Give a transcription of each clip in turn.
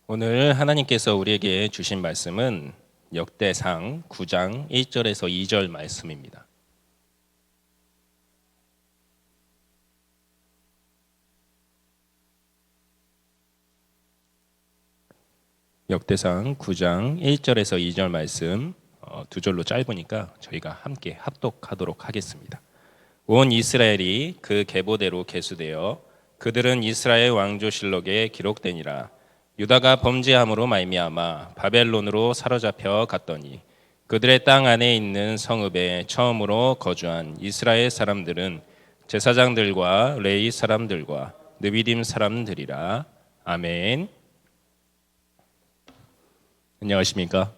오늘 하나님께서 우리에게 주신 말씀은 역대상 9장 1절에서 2절 말씀입니다. 역대상 9장 1절에서 2절 말씀 두 절로 짧으니까 저희가 함께 합독하도록 하겠습니다. 온 이스라엘이 그 계보대로 계수되어 그들은 이스라엘 왕조실록에 기록되니라. 유다가 범죄함으로 말미암아 바벨론으로 사로잡혀 갔더니 그들의 땅 안에 있는 성읍에 처음으로 거주한 이스라엘 사람들은 제사장들과 레위 사람들과 느비딤 사람들이라. 아멘. 안녕하십니까?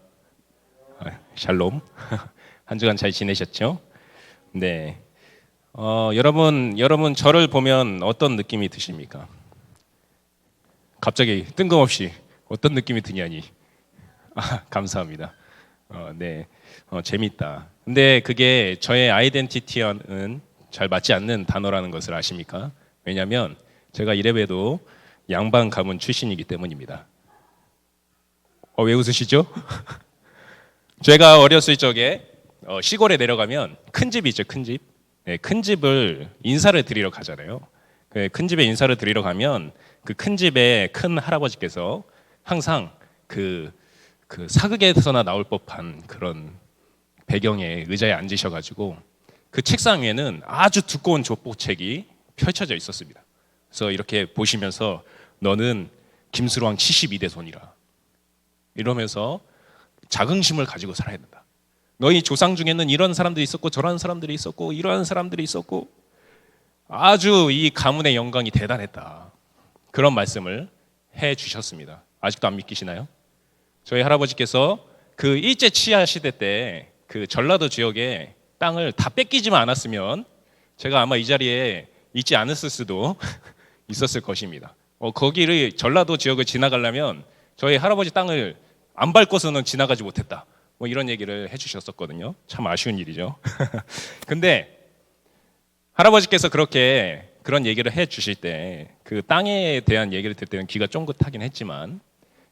샬롬. 한 주간 잘 지내셨죠? 네. 여러분 저를 보면 어떤 느낌이 드십니까? 갑자기 뜬금없이 어떤 느낌이 드냐니. 감사합니다. 네, 재밌다. 근데 그게 저의 아이덴티티와는 잘 맞지 않는 단어라는 것을 아십니까? 왜냐하면 제가 이래봬도 양반 가문 출신이기 때문입니다. 왜 웃으시죠? 제가 어렸을 적에 시골에 내려가면 큰 집이 있죠, 큰 집. 네, 큰 집을 인사를 드리러 가잖아요. 큰 집에 인사를 드리러 가면 그 큰 집에 큰 할아버지께서 항상 그 사극에서나 나올 법한 그런 배경의 의자에 앉으셔가지고 그 책상 위에는 아주 두꺼운 족보책이 펼쳐져 있었습니다. 그래서 이렇게 보시면서 너는 김수로왕 72대 손이라 이러면서 자긍심을 가지고 살아야 된다. 너희 조상 중에는 이런 사람들이 있었고 저런 사람들이 있었고 이러한 사람들이 있었고 아주 이 가문의 영광이 대단했다. 그런 말씀을 해 주셨습니다. 아직도 안 믿기시나요? 저희 할아버지께서 그 일제 치하 시대 때 그 전라도 지역에 땅을 다 뺏기지만 않았으면 제가 아마 이 자리에 있지 않았을 수도 있었을 것입니다. 거기를 전라도 지역을 지나가려면 저희 할아버지 땅을 안 밟고서는 지나가지 못했다. 뭐 이런 얘기를 해주셨었거든요. 참 아쉬운 일이죠. 근데 할아버지께서 그런 얘기를 해주실 때 그 땅에 대한 얘기를 들을 때는 귀가 쫑긋하긴 했지만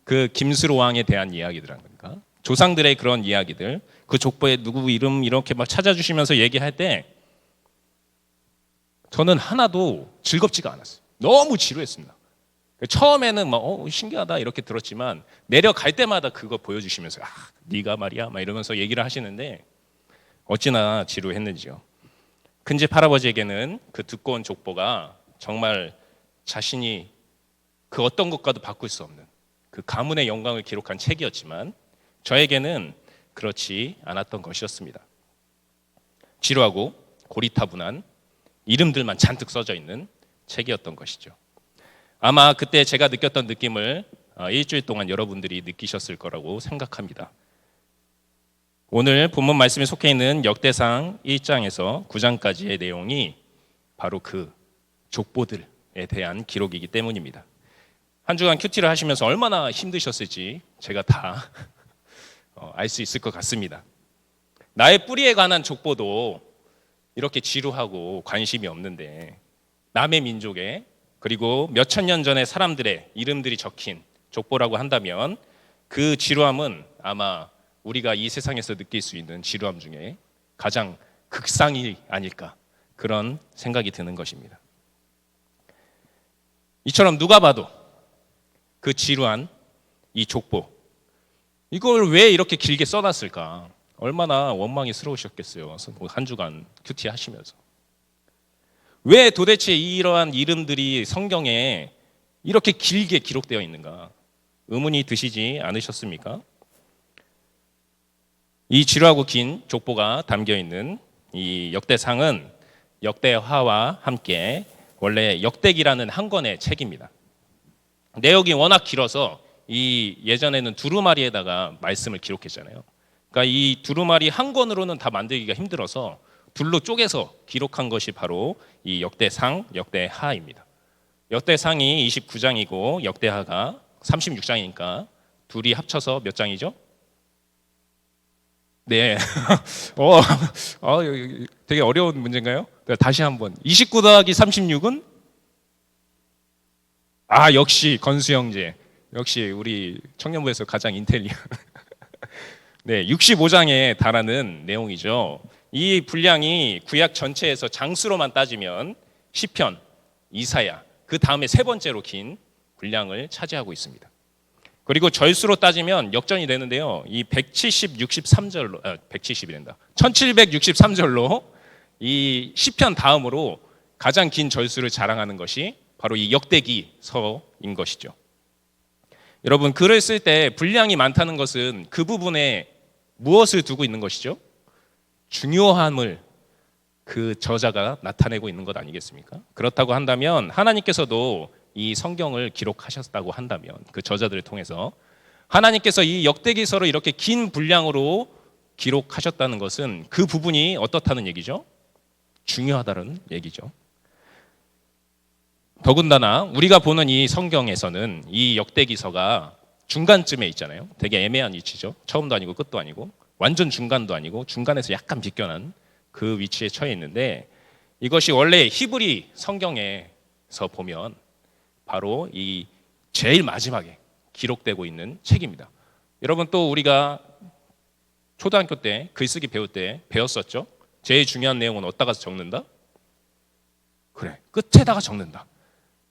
그 김수로 왕에 대한 이야기들이라든가 조상들의 그런 이야기들, 그 족보에 누구 이름 이렇게 막 찾아주시면서 얘기할 때 저는 하나도 즐겁지가 않았어요. 너무 지루했습니다. 처음에는 막 신기하다 이렇게 들었지만 내려갈 때마다 그거 보여주시면서 네가 말이야 막 이러면서 얘기를 하시는데 어찌나 지루했는지요. 큰집 할아버지에게는 그 두꺼운 족보가 정말 자신이 그 어떤 것과도 바꿀 수 없는 그 가문의 영광을 기록한 책이었지만 저에게는 그렇지 않았던 것이었습니다. 지루하고 고리타분한 이름들만 잔뜩 써져 있는 책이었던 것이죠. 아마 그때 제가 느꼈던 느낌을 일주일 동안 여러분들이 느끼셨을 거라고 생각합니다. 오늘 본문 말씀에 속해 있는 역대상 1장에서 9장까지의 내용이 바로 그 족보들에 대한 기록이기 때문입니다. 한 주간 큐티를 하시면서 얼마나 힘드셨을지 제가 다 알 수 있을 것 같습니다. 나의 뿌리에 관한 족보도 이렇게 지루하고 관심이 없는데 남의 민족의 그리고 몇천 년 전의 사람들의 이름들이 적힌 족보라고 한다면 그 지루함은 아마 우리가 이 세상에서 느낄 수 있는 지루함 중에 가장 극상이 아닐까 그런 생각이 드는 것입니다. 이처럼 누가 봐도 그 지루한 이 족보 이걸 왜 이렇게 길게 써놨을까? 얼마나 원망이스러우셨겠어요. 한 주간 큐티 하시면서. 왜 도대체 이러한 이름들이 성경에 이렇게 길게 기록되어 있는가? 의문이 드시지 않으셨습니까? 이 지루하고 긴 족보가 담겨있는 이 역대상은 역대하와 함께 원래 역대기라는 한 권의 책입니다. 내용이 워낙 길어서 이 예전에는 두루마리에다가 말씀을 기록했잖아요. 그러니까 이 두루마리 한 권으로는 다 만들기가 힘들어서 둘로 쪼개서 기록한 것이 바로 이 역대상, 역대하입니다. 역대상이 29장이고 역대하가 36장이니까 둘이 합쳐서 몇 장이죠? 네. 되게 어려운 문제인가요? 다시 한번. 29 더하기 36은? 역시 건수 형제. 역시 우리 청년부에서 가장 인텔리한. 네, 65장에 달하는 내용이죠. 이 분량이 구약 전체에서 장수로만 따지면 시편, 이사야, 그 다음에 세 번째로 긴 분량을 차지하고 있습니다. 그리고 절수로 따지면 역전이 되는데요. 이 170, 170이란다. 1763절로 이 시편 다음으로 가장 긴 절수를 자랑하는 것이 바로 이 역대기서인 것이죠. 여러분, 글을 쓸 때 분량이 많다는 것은 그 부분에 무엇을 두고 있는 것이죠? 중요함을 그 저자가 나타내고 있는 것 아니겠습니까? 그렇다고 한다면 하나님께서도 이 성경을 기록하셨다고 한다면 그 저자들을 통해서 하나님께서 이 역대기서를 이렇게 긴 분량으로 기록하셨다는 것은 그 부분이 어떻다는 얘기죠? 중요하다는 얘기죠. 더군다나 우리가 보는 이 성경에서는 이 역대기서가 중간쯤에 있잖아요. 되게 애매한 위치죠. 처음도 아니고 끝도 아니고 완전 중간도 아니고 중간에서 약간 비껴난 그 위치에 처해 있는데 이것이 원래 히브리 성경에서 보면 바로 이 제일 마지막에 기록되고 있는 책입니다. 여러분 또 우리가 초등학교 때 글쓰기 배울 때 배웠었죠? 제일 중요한 내용은 어디다가 적는다? 그래, 끝에다가 적는다.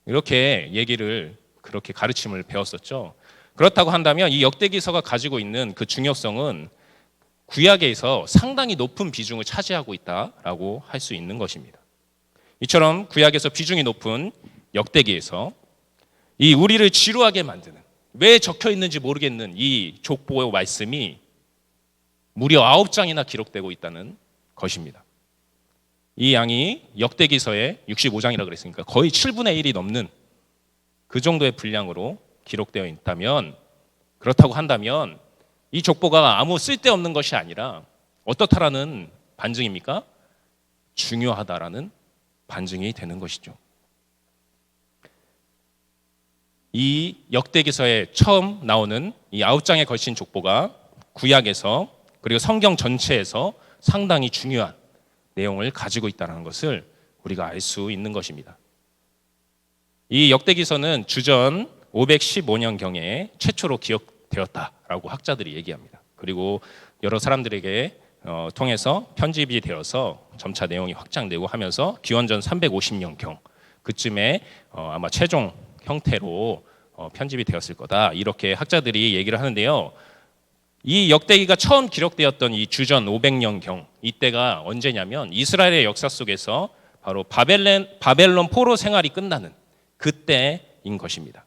이렇게 얘기를 그렇게 가르침을 배웠었죠. 그렇다고 한다면 이 역대기서가 가지고 있는 그 중요성은 구약에서 상당히 높은 비중을 차지하고 있다라고 할 수 있는 것입니다. 이처럼 구약에서 비중이 높은 역대기에서 이 우리를 지루하게 만드는 왜 적혀 있는지 모르겠는 이 족보의 말씀이 무려 9장이나 기록되고 있다는 것입니다. 이 양이 역대기서의 65장이라고 그랬으니까 거의 7분의 1이 넘는 그 정도의 분량으로 기록되어 있다면 그렇다고 한다면 이 족보가 아무 쓸데없는 것이 아니라 어떻다라는 반증입니까? 중요하다라는 반증이 되는 것이죠. 이 역대기서에 처음 나오는 이 9장에 걸친 족보가 구약에서 그리고 성경 전체에서 상당히 중요한 내용을 가지고 있다는 것을 우리가 알 수 있는 것입니다. 이 역대기서는 주전 515년경에 최초로 기록되었다라고 학자들이 얘기합니다. 그리고 여러 사람들에게 통해서 편집이 되어서 점차 내용이 확장되고 하면서 기원전 350년경 그쯤에 아마 최종 형태로 편집이 되었을 거다 이렇게 학자들이 얘기를 하는데요. 이 역대기가 처음 기록되었던 이 주전 500년경 이때가 언제냐면 이스라엘의 역사 속에서 바로 바벨론 포로 생활이 끝나는 그때인 것입니다.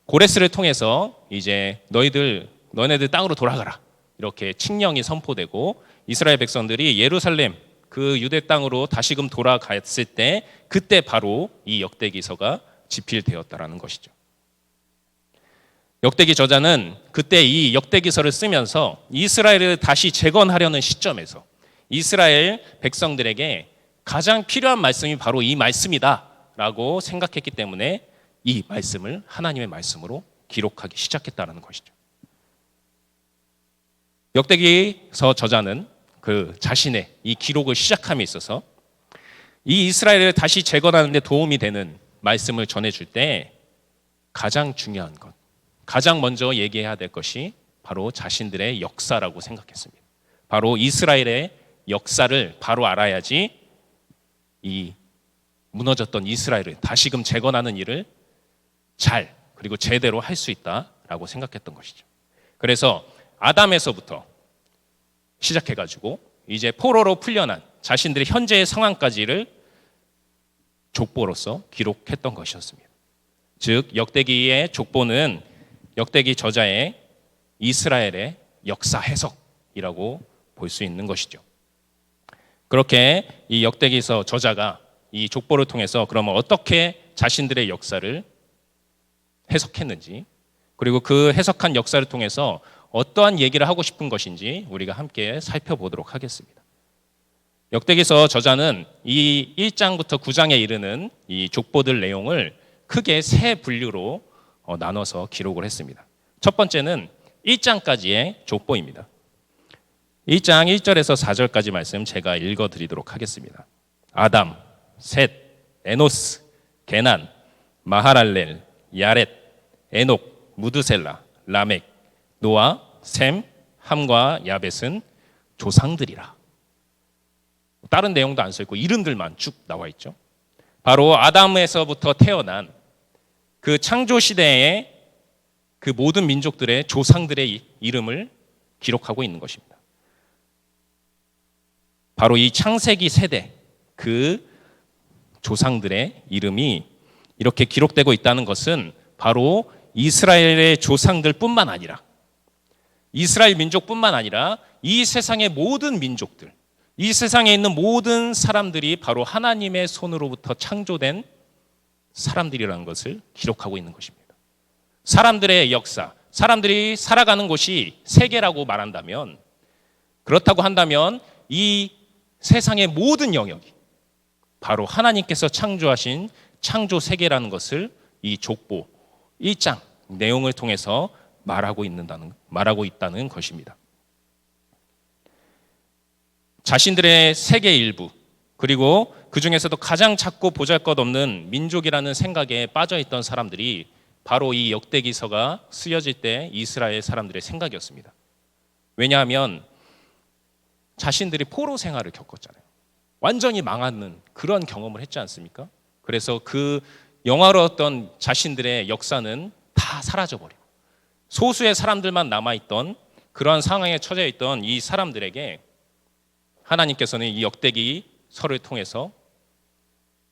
고레스를 통해서 이제 너네들 땅으로 돌아가라 이렇게 칙령이 선포되고 이스라엘 백성들이 예루살렘 그 유대 땅으로 다시금 돌아갔을 때 그때 바로 이 역대기서가 집필되었다라는 것이죠. 역대기 저자는 그때 이 역대기서를 쓰면서 이스라엘을 다시 재건하려는 시점에서 이스라엘 백성들에게 가장 필요한 말씀이 바로 이 말씀이다라고 생각했기 때문에 이 말씀을 하나님의 말씀으로 기록하기 시작했다는 것이죠. 역대기서 저자는 그 자신의 이 기록을 시작함에 있어서 이 이스라엘을 다시 재건하는 데 도움이 되는 말씀을 전해줄 때 가장 중요한 것, 가장 먼저 얘기해야 될 것이 바로 자신들의 역사라고 생각했습니다. 바로 이스라엘의 역사를 바로 알아야지 이 무너졌던 이스라엘을 다시금 재건하는 일을 잘 그리고 제대로 할 수 있다라고 생각했던 것이죠. 그래서 아담에서부터 시작해가지고 이제 포로로 풀려난 자신들의 현재의 상황까지를 족보로서 기록했던 것이었습니다. 즉 역대기의 족보는 역대기 저자의 이스라엘의 역사 해석이라고 볼 수 있는 것이죠. 그렇게 이 역대기서 저자가 이 족보를 통해서 그러면 어떻게 자신들의 역사를 해석했는지 그리고 그 해석한 역사를 통해서 어떠한 얘기를 하고 싶은 것인지 우리가 함께 살펴보도록 하겠습니다. 역대기서 저자는 이 1장부터 9장에 이르는 이 족보들 내용을 크게 세 분류로 나눠서 기록을 했습니다. 첫 번째는 1장까지의 족보입니다. 1장 1절에서 4절까지 말씀 제가 읽어드리도록 하겠습니다. 아담, 셋, 에노스, 게난, 마하랄렐, 야렛, 에녹, 무드셀라, 라멕, 노아, 셈, 함과 야벳은 조상들이라. 다른 내용도 안 써있고 이름들만 쭉 나와 있죠. 바로 아담에서부터 태어난 그 창조 시대의 그 모든 민족들의 조상들의 이름을 기록하고 있는 것입니다. 바로 이 창세기 세대 그 조상들의 이름이 이렇게 기록되고 있다는 것은 바로 이스라엘의 조상들뿐만 아니라 이스라엘 민족뿐만 아니라 이 세상의 모든 민족들, 이 세상에 있는 모든 사람들이 바로 하나님의 손으로부터 창조된 사람들이라는 것을 기록하고 있는 것입니다. 사람들의 역사, 사람들이 살아가는 곳이 세계라고 말한다면, 그렇다고 한다면 이 세상의 모든 영역이 바로 하나님께서 창조하신 창조 세계라는 것을 이 족보 1장 내용을 통해서 말하고 있다는 것입니다. 자신들의 세계 일부, 그리고 그 중에서도 가장 작고 보잘것없는 민족이라는 생각에 빠져있던 사람들이 바로 이 역대기서가 쓰여질 때 이스라엘 사람들의 생각이었습니다. 왜냐하면 자신들이 포로 생활을 겪었잖아요. 완전히 망하는 그런 경험을 했지 않습니까? 그래서 그 영화로웠던 자신들의 역사는 다 사라져버리고 소수의 사람들만 남아있던 그런 상황에 처져 있던 이 사람들에게 하나님께서는 이 역대기서를 통해서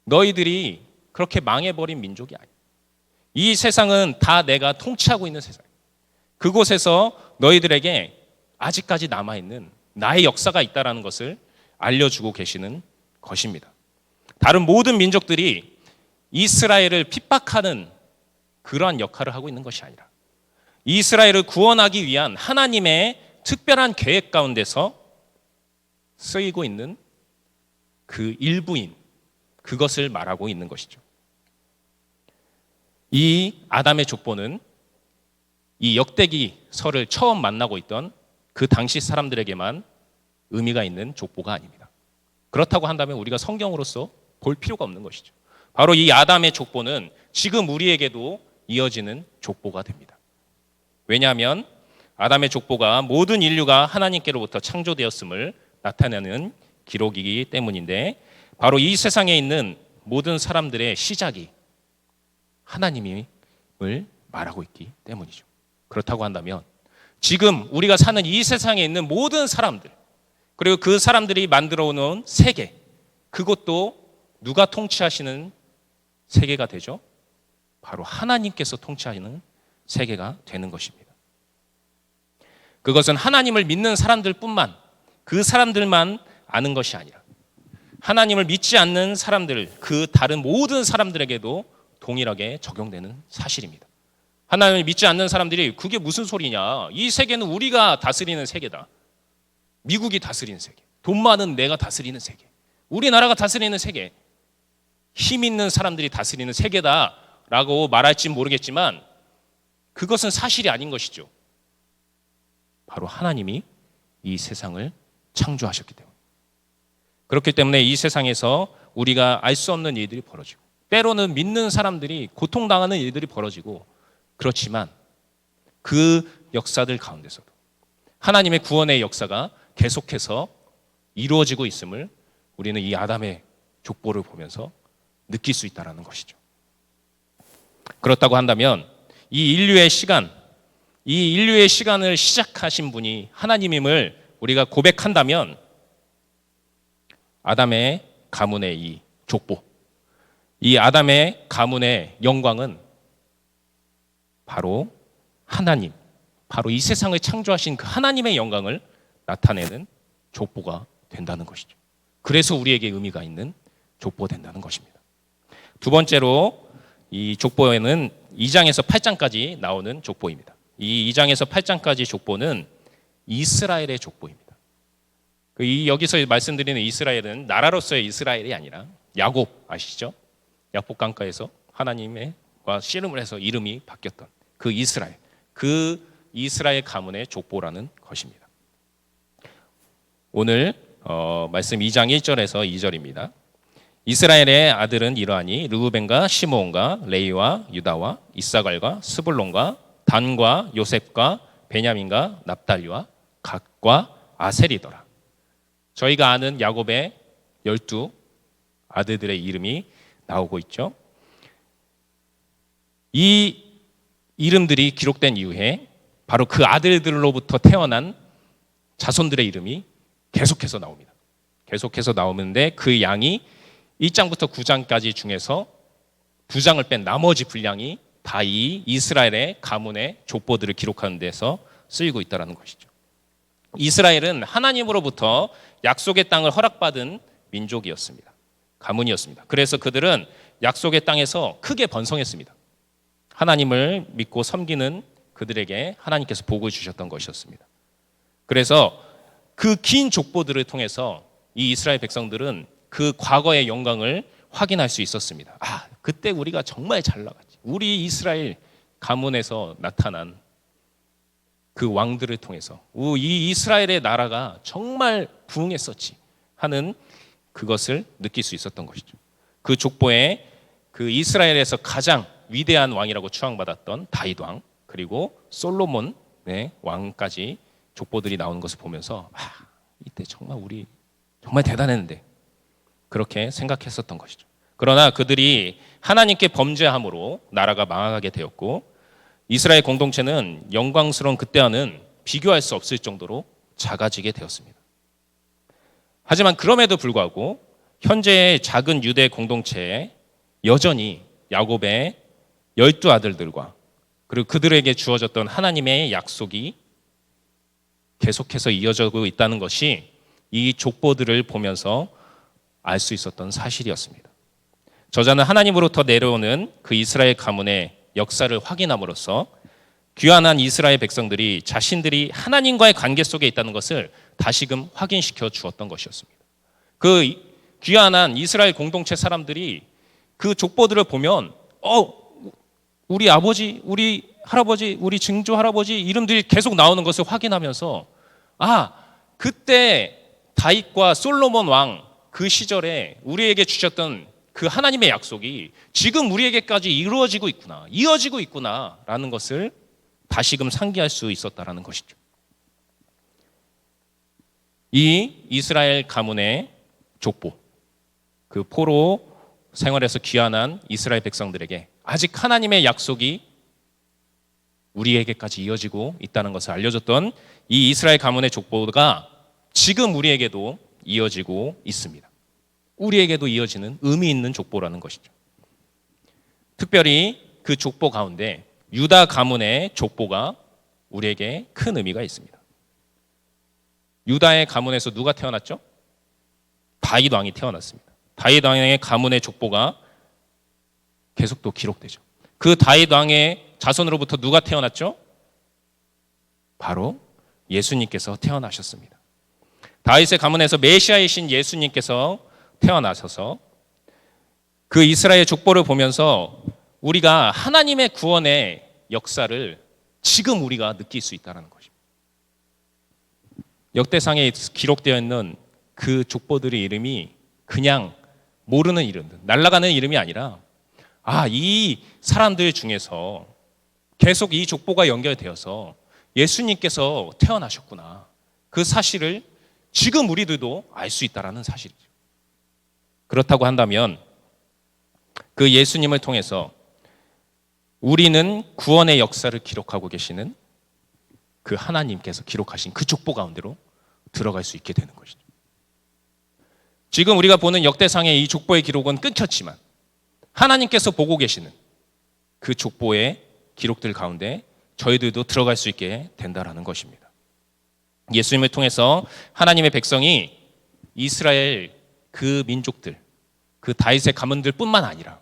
너희들이 그렇게 망해버린 민족이 아니야. 이 세상은 다 내가 통치하고 있는 세상이야. 그곳에서 너희들에게 아직까지 남아있는 나의 역사가 있다는 것을 알려주고 계시는 것입니다. 다른 모든 민족들이 이스라엘을 핍박하는 그러한 역할을 하고 있는 것이 아니라 이스라엘을 구원하기 위한 하나님의 특별한 계획 가운데서 쓰이고 있는 그 일부인 그것을 말하고 있는 것이죠. 이 아담의 족보는 이 역대기서를 처음 만나고 있던 그 당시 사람들에게만 의미가 있는 족보가 아닙니다. 그렇다고 한다면 우리가 성경으로서 볼 필요가 없는 것이죠. 바로 이 아담의 족보는 지금 우리에게도 이어지는 족보가 됩니다. 왜냐하면 아담의 족보가 모든 인류가 하나님께로부터 창조되었음을 나타내는 기록이기 때문인데, 바로 이 세상에 있는 모든 사람들의 시작이 하나님을 말하고 있기 때문이죠. 그렇다고 한다면 지금 우리가 사는 이 세상에 있는 모든 사람들, 그리고 그 사람들이 만들어 놓은 세계, 그것도 누가 통치하시는 세계가 되죠? 바로 하나님께서 통치하시는 세계가 되는 것입니다. 그것은 하나님을 믿는 사람들뿐만, 그 사람들만 아는 것이 아니라 하나님을 믿지 않는 사람들, 그 다른 모든 사람들에게도 동일하게 적용되는 사실입니다. 하나님을 믿지 않는 사람들이 그게 무슨 소리냐, 이 세계는 우리가 다스리는 세계다, 미국이 다스리는 세계, 돈 많은 내가 다스리는 세계, 우리나라가 다스리는 세계, 힘 있는 사람들이 다스리는 세계다라고 말할지 모르겠지만 그것은 사실이 아닌 것이죠. 바로 하나님이 이 세상을 창조하셨기 때문에, 그렇기 때문에 이 세상에서 우리가 알 수 없는 일들이 벌어지고, 때로는 믿는 사람들이 고통당하는 일들이 벌어지고, 그렇지만 그 역사들 가운데서도 하나님의 구원의 역사가 계속해서 이루어지고 있음을 우리는 이 아담의 족보를 보면서 느낄 수 있다는 것이죠. 그렇다고 한다면 이 인류의 시간을 시작하신 분이 하나님임을 우리가 고백한다면, 아담의 가문의 이 족보, 이 아담의 가문의 영광은 바로 하나님, 바로 이 세상을 창조하신 그 하나님의 영광을 나타내는 족보가 된다는 것이죠. 그래서 우리에게 의미가 있는 족보가 된다는 것입니다. 두 번째로 이 족보에는 2장에서 8장까지 나오는 족보입니다. 이 2장에서 8장까지 족보는 이스라엘의 족보입니다. 여기서 말씀드리는 이스라엘은 나라로서의 이스라엘이 아니라 야곱 아시죠? 야곱 강가에서 하나님과 씨름을 해서 이름이 바뀌었던 그 이스라엘, 그 이스라엘 가문의 족보라는 것입니다. 오늘 말씀 2장 1절에서 2절입니다. 이스라엘의 아들은 이러하니 르우벤과 시므온과 레위와 유다와 이사갈과 스불론과 단과 요셉과 베냐민과 납달리와 갓과 아셀이더라. 저희가 아는 야곱의 12 아들들의 이름이 나오고 있죠. 이 이름들이 기록된 이후에 바로 그 아들들로부터 태어난 자손들의 이름이 계속해서 나옵니다. 계속해서 나오는데 그 양이 1장부터 9장까지 중에서 2장을 뺀 나머지 분량이 다 이 이스라엘의 가문의 족보들을 기록하는 데서 쓰이고 있다는 것이죠. 이스라엘은 하나님으로부터 약속의 땅을 허락받은 민족이었습니다. 가문이었습니다. 그래서 그들은 약속의 땅에서 크게 번성했습니다. 하나님을 믿고 섬기는 그들에게 하나님께서 복을 주셨던 것이었습니다. 그래서 그 긴 족보들을 통해서 이 이스라엘 백성들은 그 과거의 영광을 확인할 수 있었습니다. 아, 그때 우리가 정말 잘 나갔지. 우리 이스라엘 가문에서 나타난 그 왕들을 통해서 이 이스라엘의 나라가 정말 부흥했었지 하는 그것을 느낄 수 있었던 것이죠. 그 족보에 그 이스라엘에서 가장 위대한 왕이라고 추앙받았던 다윗 왕 그리고 솔로몬의 왕까지 족보들이 나오는 것을 보면서 이때 정말 우리 정말 대단했는데 그렇게 생각했었던 것이죠. 그러나 그들이 하나님께 범죄함으로 나라가 망하게 되었고 이스라엘 공동체는 영광스러운 그때와는 비교할 수 없을 정도로 작아지게 되었습니다. 하지만 그럼에도 불구하고 현재의 작은 유대 공동체에 여전히 야곱의 12 아들들과 그리고 그들에게 주어졌던 하나님의 약속이 계속해서 이어지고 있다는 것이 이 족보들을 보면서 알 수 있었던 사실이었습니다. 저자는 하나님으로부터 내려오는 그 이스라엘 가문의 역사를 확인함으로써 귀환한 이스라엘 백성들이 자신들이 하나님과의 관계 속에 있다는 것을 다시금 확인시켜 주었던 것이었습니다. 그 귀환한 이스라엘 공동체 사람들이 그 족보들을 보면 우리 아버지, 우리 할아버지, 우리 증조 할아버지 이름들이 계속 나오는 것을 확인하면서 그때 다윗과 솔로몬 왕 그 시절에 우리에게 주셨던 그 하나님의 약속이 지금 우리에게까지 이루어지고 있구나, 이어지고 있구나라는 것을 다시금 상기할 수 있었다라는 것이죠. 이 이스라엘 가문의 족보, 그 포로 생활에서 귀환한 이스라엘 백성들에게 아직 하나님의 약속이 우리에게까지 이어지고 있다는 것을 알려줬던 이 이스라엘 가문의 족보가 지금 우리에게도 이어지고 있습니다. 우리에게도 이어지는 의미 있는 족보라는 것이죠. 특별히 그 족보 가운데 유다 가문의 족보가 우리에게 큰 의미가 있습니다. 유다의 가문에서 누가 태어났죠? 다윗 왕이 태어났습니다. 다윗 왕의 가문의 족보가 계속 또 기록되죠. 그 다윗 왕의 자손으로부터 누가 태어났죠? 바로 예수님께서 태어나셨습니다. 다윗의 가문에서 메시아이신 예수님께서 태어나셔서 그 이스라엘 족보를 보면서 우리가 하나님의 구원의 역사를 지금 우리가 느낄 수 있다는 것입니다. 역대상에 기록되어 있는 그 족보들의 이름이 그냥 모르는 이름들, 날아가는 이름이 아니라 이 사람들 중에서 계속 이 족보가 연결되어서 예수님께서 태어나셨구나. 그 사실을 지금 우리들도 알 수 있다는 사실이죠. 그렇다고 한다면 그 예수님을 통해서 우리는 구원의 역사를 기록하고 계시는 그 하나님께서 기록하신 그 족보 가운데로 들어갈 수 있게 되는 것이죠. 지금 우리가 보는 역대상의 이 족보의 기록은 끊겼지만 하나님께서 보고 계시는 그 족보의 기록들 가운데 저희들도 들어갈 수 있게 된다라는 것입니다. 예수님을 통해서 하나님의 백성이 이스라엘 그 민족들, 그 다윗의 가문들 뿐만 아니라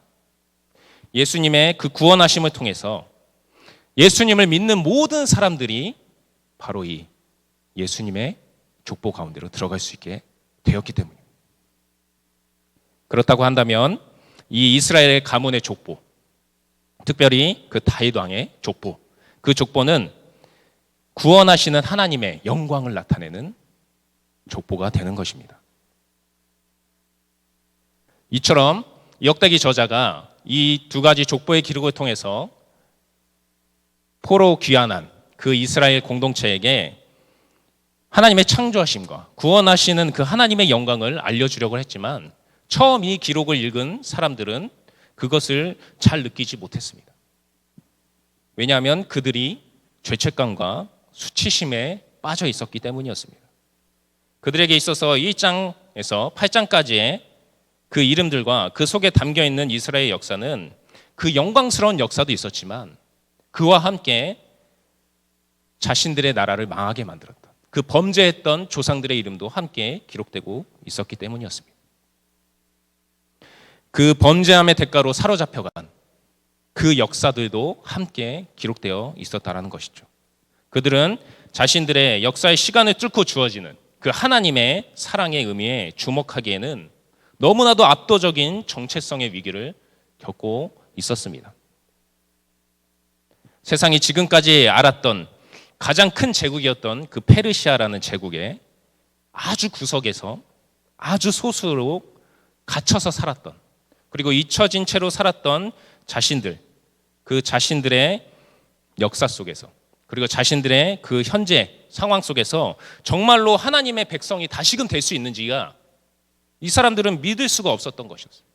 예수님의 그 구원하심을 통해서 예수님을 믿는 모든 사람들이 바로 이 예수님의 족보 가운데로 들어갈 수 있게 되었기 때문입니다. 그렇다고 한다면 이 이스라엘 가문의 족보, 특별히 그 다윗 왕의 족보, 그 족보는 구원하시는 하나님의 영광을 나타내는 족보가 되는 것입니다. 이처럼 역대기 저자가 이 두 가지 족보의 기록을 통해서 포로 귀환한 그 이스라엘 공동체에게 하나님의 창조하심과 구원하시는 그 하나님의 영광을 알려주려고 했지만 처음 이 기록을 읽은 사람들은 그것을 잘 느끼지 못했습니다. 왜냐하면 그들이 죄책감과 수치심에 빠져 있었기 때문이었습니다. 그들에게 있어서 1장에서 8장까지의 그 이름들과 그 속에 담겨있는 이스라엘 역사는 그 영광스러운 역사도 있었지만 그와 함께 자신들의 나라를 망하게 만들었던 그 범죄했던 조상들의 이름도 함께 기록되고 있었기 때문이었습니다. 그 범죄함의 대가로 사로잡혀간 그 역사들도 함께 기록되어 있었다라는 것이죠. 그들은 자신들의 역사의 시간을 뚫고 주어지는 그 하나님의 사랑의 의미에 주목하기에는 너무나도 압도적인 정체성의 위기를 겪고 있었습니다. 세상이 지금까지 알았던 가장 큰 제국이었던 그 페르시아라는 제국의 아주 구석에서 아주 소수로 갇혀서 살았던, 그리고 잊혀진 채로 살았던 자신들, 그 자신들의 역사 속에서, 그리고 자신들의 그 현재 상황 속에서 정말로 하나님의 백성이 다시금 될 수 있는지가 이 사람들은 믿을 수가 없었던 것이었어요.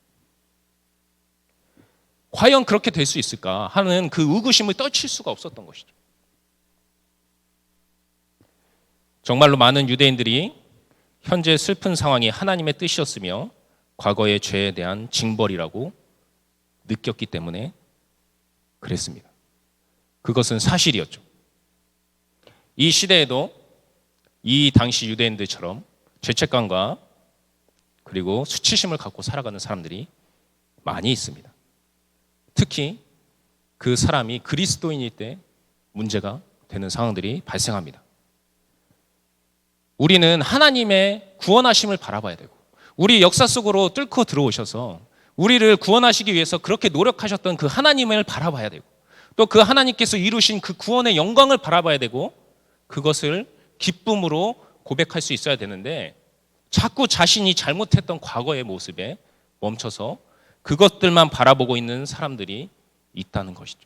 과연 그렇게 될 수 있을까 하는 그 의구심을 떨칠 수가 없었던 것이죠. 정말로 많은 유대인들이 현재 슬픈 상황이 하나님의 뜻이었으며 과거의 죄에 대한 징벌이라고 느꼈기 때문에 그랬습니다. 그것은 사실이었죠. 이 시대에도 이 당시 유대인들처럼 죄책감과 그리고 수치심을 갖고 살아가는 사람들이 많이 있습니다. 특히 그 사람이 그리스도인일 때 문제가 되는 상황들이 발생합니다. 우리는 하나님의 구원하심을 바라봐야 되고, 우리 역사 속으로 뚫고 들어오셔서 우리를 구원하시기 위해서 그렇게 노력하셨던 그 하나님을 바라봐야 되고, 또 그 하나님께서 이루신 그 구원의 영광을 바라봐야 되고, 그것을 기쁨으로 고백할 수 있어야 되는데 자꾸 자신이 잘못했던 과거의 모습에 멈춰서 그것들만 바라보고 있는 사람들이 있다는 것이죠.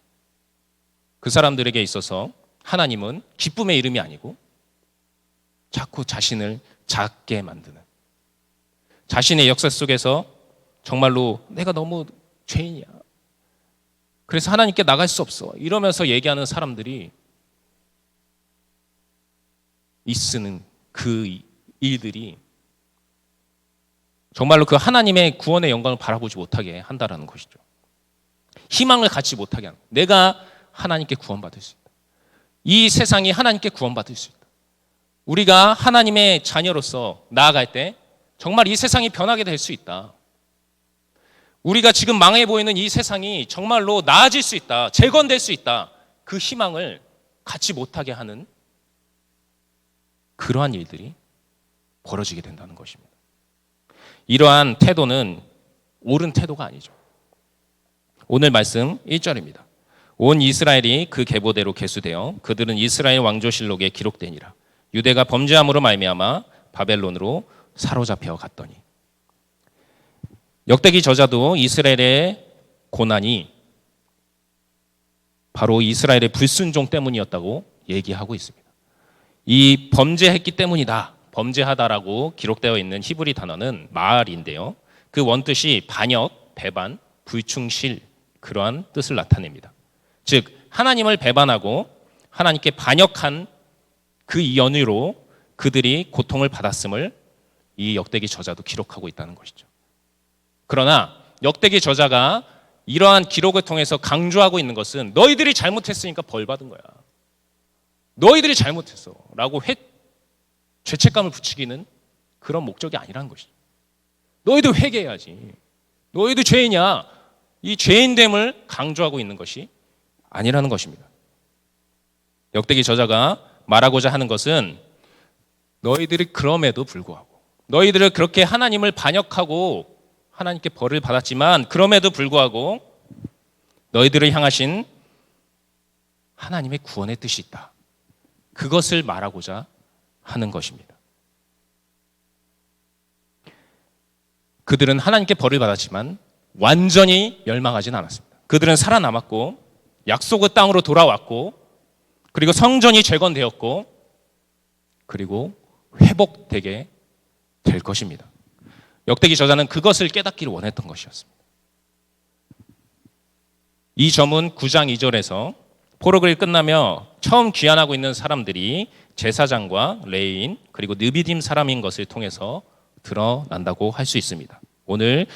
그 사람들에게 있어서 하나님은 기쁨의 이름이 아니고 자꾸 자신을 작게 만드는, 자신의 역사 속에서 정말로 내가 너무 죄인이야, 그래서 하나님께 나갈 수 없어, 이러면서 얘기하는 사람들이 있으는 그 일들이 정말로 그 하나님의 구원의 영광을 바라보지 못하게 한다는 것이죠. 희망을 갖지 못하게 하는, 내가 하나님께 구원받을 수 있다, 이 세상이 하나님께 구원받을 수 있다, 우리가 하나님의 자녀로서 나아갈 때 정말 이 세상이 변하게 될 수 있다, 우리가 지금 망해 보이는 이 세상이 정말로 나아질 수 있다, 재건될 수 있다, 그 희망을 갖지 못하게 하는 그러한 일들이 벌어지게 된다는 것입니다. 이러한 태도는 옳은 태도가 아니죠. 오늘 말씀 1절입니다. 온 이스라엘이 그 계보대로 계수되어 그들은 이스라엘 왕조실록에 기록되니라. 유대가 범죄함으로 말미암아 바벨론으로 사로잡혀 갔더니. 역대기 저자도 이스라엘의 고난이 바로 이스라엘의 불순종 때문이었다고 얘기하고 있습니다. 이 범죄했기 때문이다, 범죄하다라고 기록되어 있는 히브리 단어는 마알인데요, 그 원뜻이 반역, 배반, 불충실, 그러한 뜻을 나타냅니다. 즉 하나님을 배반하고 하나님께 반역한 그 연유로 그들이 고통을 받았음을 이 역대기 저자도 기록하고 있다는 것이죠. 그러나 역대기 저자가 이러한 기록을 통해서 강조하고 있는 것은 너희들이 잘못했으니까 벌 받은 거야, 너희들이 잘못했어 라고 죄책감을 붙이기는 그런 목적이 아니라는 것이죠. 너희도 회개해야지, 너희도 죄인이야, 이 죄인됨을 강조하고 있는 것이 아니라는 것입니다. 역대기 저자가 말하고자 하는 것은 너희들이 그럼에도 불구하고, 너희들을 그렇게 하나님을 반역하고 하나님께 벌을 받았지만 그럼에도 불구하고 너희들을 향하신 하나님의 구원의 뜻이 있다, 그것을 말하고자 하는 것입니다. 그들은 하나님께 벌을 받았지만 완전히 멸망하진 않았습니다. 그들은 살아남았고 약속의 땅으로 돌아왔고 그리고 성전이 재건되었고 그리고 회복되게 될 것입니다. 역대기 저자는 그것을 깨닫기를 원했던 것이었습니다. 이 점은 9장 2절에서 포로기를 끝나며 처음 귀환하고 있는 사람들이 제사장과 레위인 그리고 느비딤 사람인 것을 통해서 드러난다고 할 수 있습니다. 오늘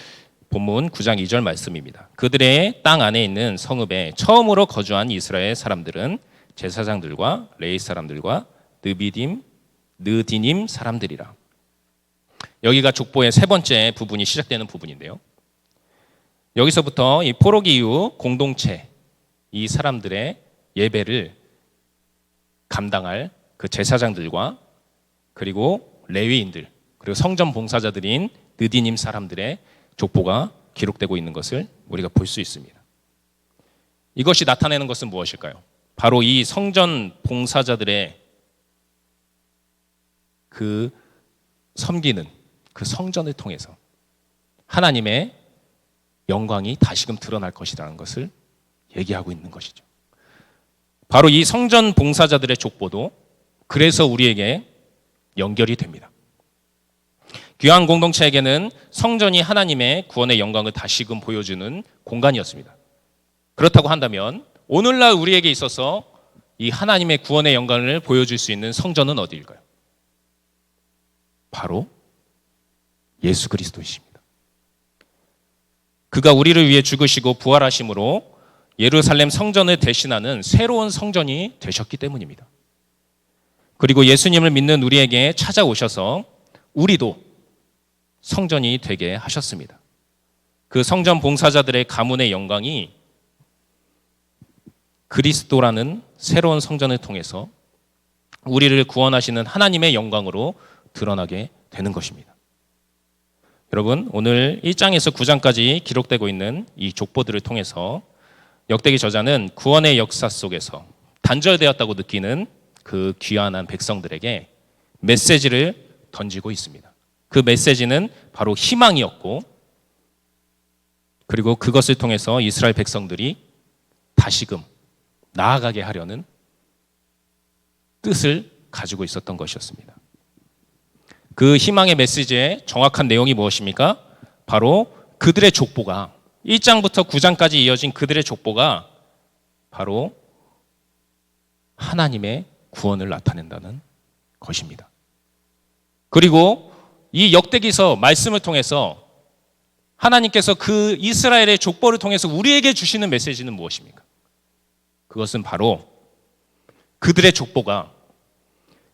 본문 9장 2절 말씀입니다. 그들의 땅 안에 있는 성읍에 처음으로 거주한 이스라엘 사람들은 제사장들과 레위 사람들과 느디님 사람들이라. 여기가 족보의 세 번째 부분이 시작되는 부분인데요. 여기서부터 이 포로기 이후 공동체, 이 사람들의 예배를 감당할 그 제사장들과 그리고 레위인들 그리고 성전 봉사자들인 느디님 사람들의 족보가 기록되고 있는 것을 우리가 볼 수 있습니다. 이것이 나타내는 것은 무엇일까요? 바로 이 성전 봉사자들의 그 섬기는 그 성전을 통해서 하나님의 영광이 다시금 드러날 것이라는 것을 얘기하고 있는 것이죠. 바로 이 성전 봉사자들의 족보도 그래서 우리에게 연결이 됩니다. 귀한 공동체에게는 성전이 하나님의 구원의 영광을 다시금 보여주는 공간이었습니다. 그렇다고 한다면 오늘날 우리에게 있어서 이 하나님의 구원의 영광을 보여줄 수 있는 성전은 어디일까요? 바로 예수 그리스도이십니다. 그가 우리를 위해 죽으시고 부활하심으로 예루살렘 성전을 대신하는 새로운 성전이 되셨기 때문입니다. 그리고 예수님을 믿는 우리에게 찾아오셔서 우리도 성전이 되게 하셨습니다. 그 성전 봉사자들의 가문의 영광이 그리스도라는 새로운 성전을 통해서 우리를 구원하시는 하나님의 영광으로 드러나게 되는 것입니다. 여러분, 오늘 1장에서 9장까지 기록되고 있는 이 족보들을 통해서 역대기 저자는 구원의 역사 속에서 단절되었다고 느끼는 그 귀환한 백성들에게 메시지를 던지고 있습니다. 그 메시지는 바로 희망이었고 그리고 그것을 통해서 이스라엘 백성들이 다시금 나아가게 하려는 뜻을 가지고 있었던 것이었습니다. 그 희망의 메시지의 정확한 내용이 무엇입니까? 바로 그들의 족보가 1장부터 9장까지 이어진 그들의 족보가 바로 하나님의 구원을 나타낸다는 것입니다. 그리고 이 역대기서 말씀을 통해서 하나님께서 그 이스라엘의 족보를 통해서 우리에게 주시는 메시지는 무엇입니까? 그것은 바로 그들의 족보가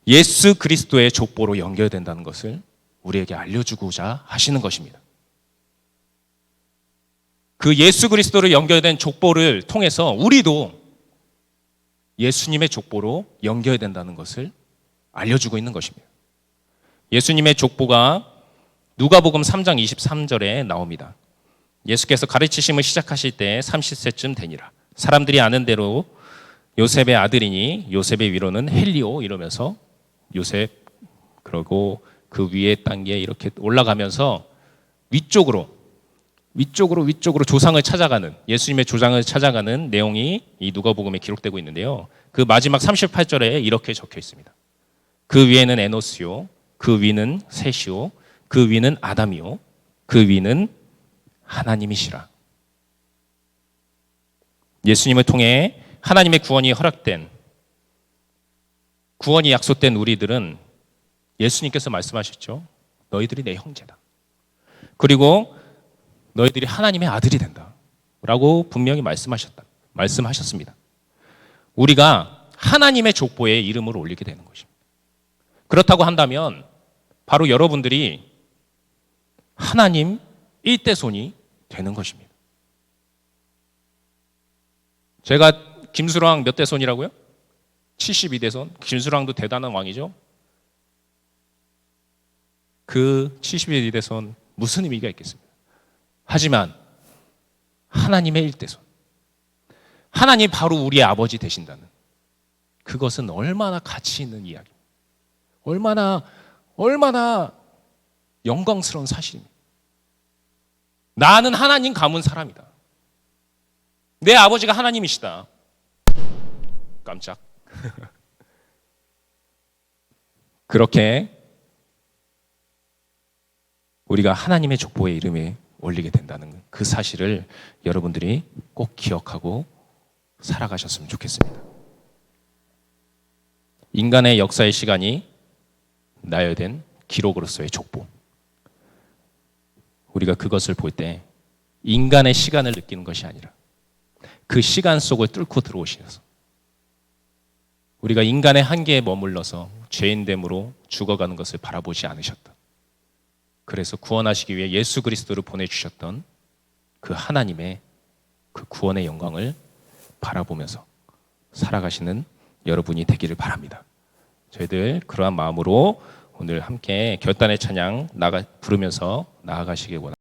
예수 그리스도의 족보로 연결된다는 것을 우리에게 알려주고자 하시는 것입니다. 그 예수 그리스도로 연결된 족보를 통해서 우리도 예수님의 족보로 연결된다는 것을 알려주고 있는 것입니다. 예수님의 족보가 누가복음 3장 23절에 나옵니다. 예수께서 가르치심을 시작하실 때 30세쯤 되니라. 사람들이 아는 대로 요셉의 아들이니 요셉의 위로는 헬리오 이러면서 요셉 그리고 그 위에 단계에 이렇게 올라가면서 위쪽으로 조상을 찾아가는 예수님의 조상을 찾아가는 내용이 이 누가복음에 기록되고 있는데요. 그 마지막 38절에 이렇게 적혀 있습니다. 그 위에는 에노스요, 그 위는 셋이요, 그 위는 아담이요, 그 위는 하나님이시라. 예수님을 통해 하나님의 구원이 허락된 구원이 약속된 우리들은 예수님께서 말씀하셨죠. 너희들이 내 형제다. 그리고 너희들이 하나님의 아들이 된다. 라고 분명히 말씀하셨습니다. 우리가 하나님의 족보에 이름을 올리게 되는 것입니다. 그렇다고 한다면 바로 여러분들이 하나님 일대손이 되는 것입니다. 제가 김수랑 몇 대손이라고요? 72대손. 김수랑도 대단한 왕이죠. 그 72대손 무슨 의미가 있겠습니까? 하지만 하나님의 일대손, 하나님 바로 우리의 아버지 되신다는 그것은 얼마나 가치 있는 이야기, 얼마나 영광스러운 사실입니다. 나는 하나님 가문 사람이다. 내 아버지가 하나님이시다. 깜짝. 그렇게 우리가 하나님의 족보의 이름에 올리게 된다는 그 사실을 여러분들이 꼭 기억하고 살아가셨으면 좋겠습니다. 인간의 역사의 시간이 나열된 기록으로서의 족보. 우리가 그것을 볼 때 인간의 시간을 느끼는 것이 아니라 그 시간 속을 뚫고 들어오셔서 우리가 인간의 한계에 머물러서 죄인됨으로 죽어가는 것을 바라보지 않으셨다. 그래서 구원하시기 위해 예수 그리스도를 보내주셨던 그 하나님의 그 구원의 영광을 바라보면서 살아가시는 여러분이 되기를 바랍니다. 저희들 그러한 마음으로 오늘 함께 결단의 찬양 부르면서 나아가시기 원합니다.